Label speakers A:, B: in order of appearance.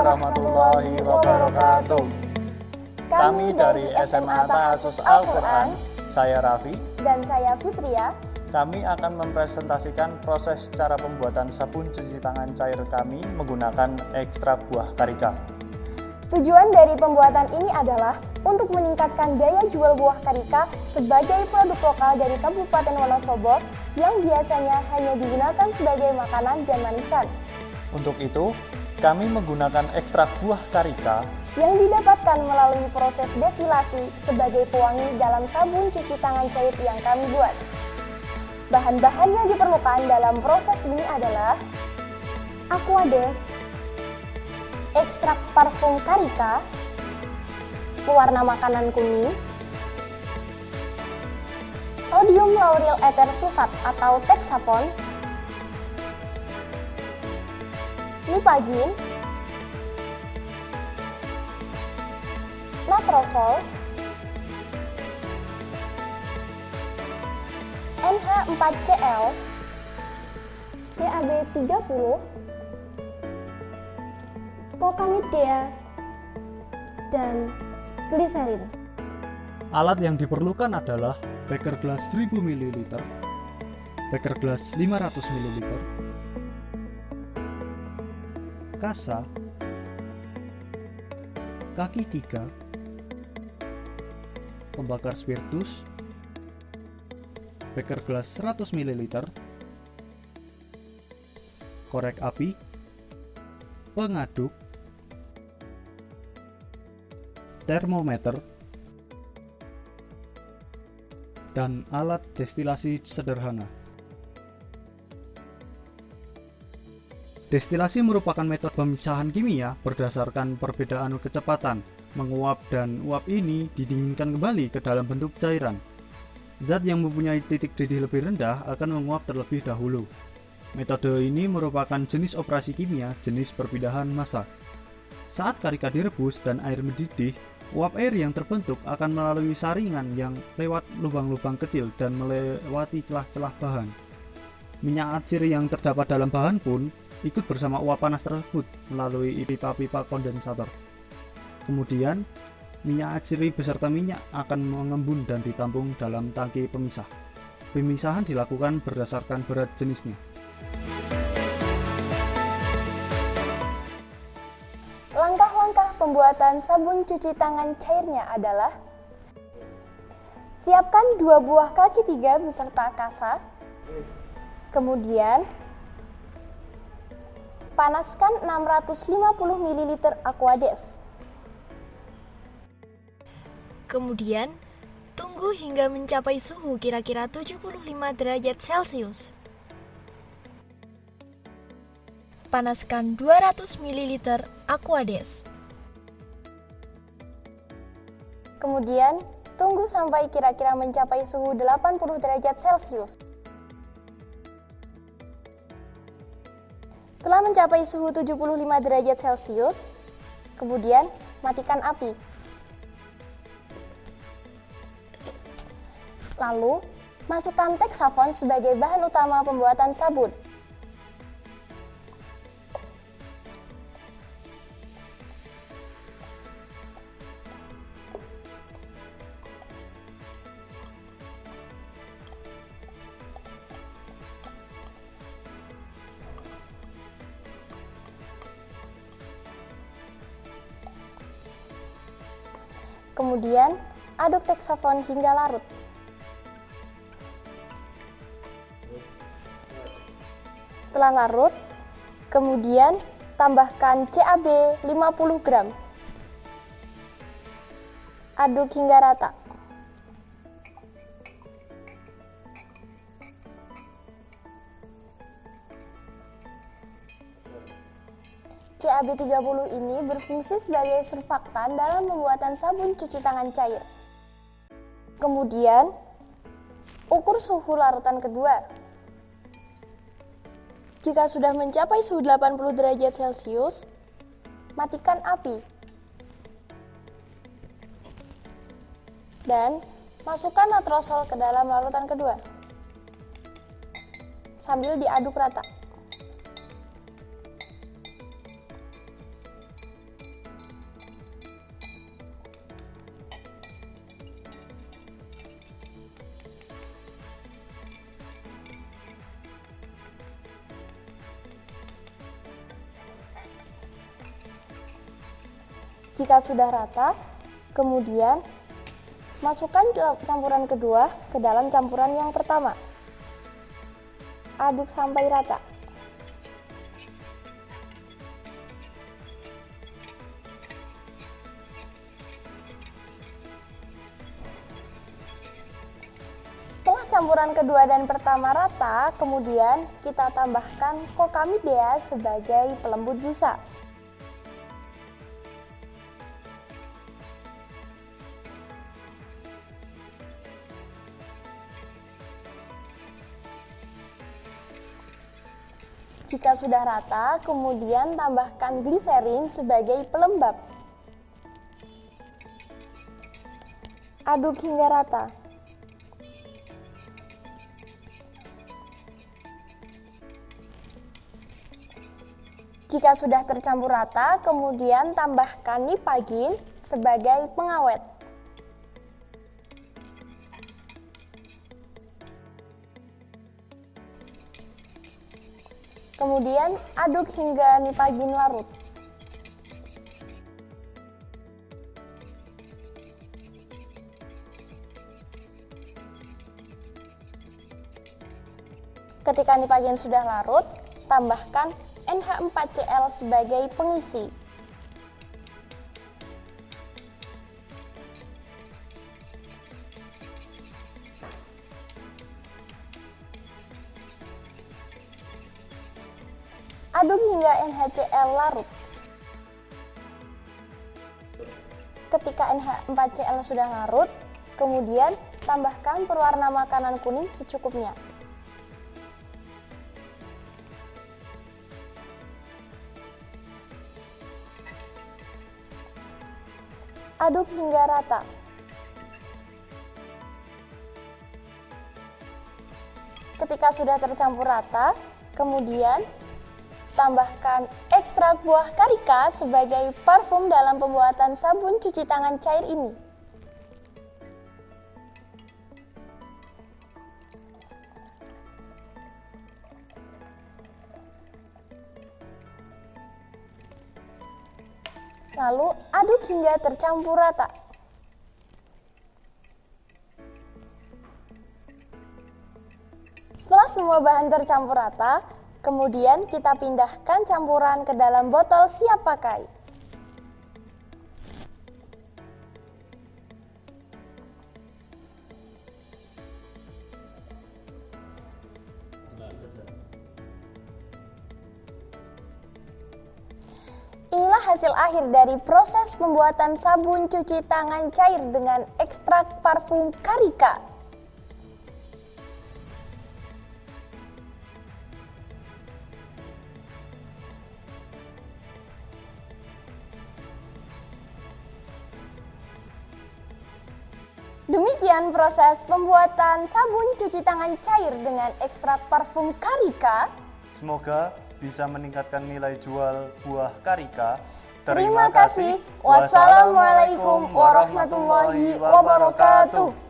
A: warahmatullahi wabarakatuh. Kami dari SMA Tahasus Al-Quran, saya Raffi
B: dan saya Fitria.
A: Kami akan mempresentasikan proses cara pembuatan sabun cuci tangan cair kami menggunakan ekstrak buah karika.
B: Tujuan dari pembuatan ini adalah untuk meningkatkan daya jual buah karika sebagai produk lokal dari Kabupaten Wonosobo yang biasanya hanya digunakan sebagai makanan dan manisan.
A: Untuk itu, kami menggunakan ekstrak buah karika
B: yang didapatkan melalui proses destilasi sebagai pewangi dalam sabun cuci tangan cair yang kami buat. Bahan-bahan yang diperlukan dalam proses ini adalah Aquades, ekstrak parfum karika, pewarna makanan kuning, sodium lauryl ether sulfat atau Texafon, Lipagin, Natrosol, NH4Cl, CaB30, Cocamidea, dan gliserin.
C: Alat yang diperlukan adalah beker gelas 1000 ml, beker gelas 500 ml, kasa, kaki 3, pembakar spiritus, beker gelas 100 ml, korek api, pengaduk, termometer, dan alat destilasi sederhana. Destilasi merupakan metode pemisahan kimia berdasarkan perbedaan kecepatan menguap, dan uap ini didinginkan kembali ke dalam bentuk cairan. Zat yang mempunyai titik didih lebih rendah akan menguap terlebih dahulu. Metode ini merupakan jenis operasi kimia jenis perpindahan massa. Saat karika direbus dan air mendidih, uap air yang terbentuk akan melalui saringan yang lewat lubang-lubang kecil dan melewati celah-celah bahan. Minyak atsiri yang terdapat dalam bahan pun ikut bersama uap panas tersebut melalui pipa-pipa kondensator. Kemudian, minyak atsiri beserta minyak akan mengembun dan ditampung dalam tangki pemisah. Pemisahan dilakukan berdasarkan berat jenisnya.
B: Langkah-langkah pembuatan sabun cuci tangan cairnya adalah: siapkan 2 buah kaki 3 beserta kasa. Kemudian, panaskan 650 ml Aquades.
D: Kemudian, tunggu hingga mencapai suhu kira-kira 75 derajat Celcius. Panaskan 200 ml Aquades.
B: Kemudian, tunggu sampai kira-kira mencapai suhu 80 derajat Celcius. Setelah mencapai suhu 75 derajat Celcius, kemudian matikan api. Lalu, masukkan Texafon sebagai bahan utama pembuatan sabun. Kemudian, aduk Texafon hingga larut. Setelah larut, kemudian tambahkan CaB 50 gram. Aduk hingga rata. CaB 30 ini berfungsi sebagai surfaktan dalam pembuatan sabun cuci tangan cair. Kemudian, ukur suhu larutan kedua. Jika sudah mencapai suhu 80 derajat Celcius, matikan api. Dan masukkan natrosol ke dalam larutan kedua. Sambil diaduk rata. Jika sudah rata, kemudian masukkan campuran kedua ke dalam campuran yang pertama. Aduk sampai rata. Setelah campuran kedua dan pertama rata, kemudian kita tambahkan Cocamidea sebagai pelembut busa. Jika sudah rata, kemudian tambahkan gliserin sebagai pelembab. Aduk hingga rata. Jika sudah tercampur rata, kemudian tambahkan nipagin sebagai pengawet. Kemudian aduk hingga nipagin larut. Ketika nipagin sudah larut, tambahkan NH4Cl sebagai pengisi. Aduk hingga NHCl larut. Ketika NH4Cl sudah larut, kemudian tambahkan perwarna makanan kuning secukupnya. Aduk hingga rata. Ketika sudah tercampur rata, kemudian tambahkan ekstrak buah karika sebagai parfum dalam pembuatan sabun cuci tangan cair ini. Lalu aduk hingga tercampur rata. Setelah semua bahan tercampur rata, kemudian kita pindahkan campuran ke dalam botol siap pakai. Inilah hasil akhir dari proses pembuatan sabun cuci tangan cair dengan ekstrak parfum karika. Demikian proses pembuatan sabun cuci tangan cair dengan ekstrak parfum karika.
A: Semoga bisa meningkatkan nilai jual buah karika.
B: Terima kasih. Wassalamualaikum warahmatullahi wabarakatuh.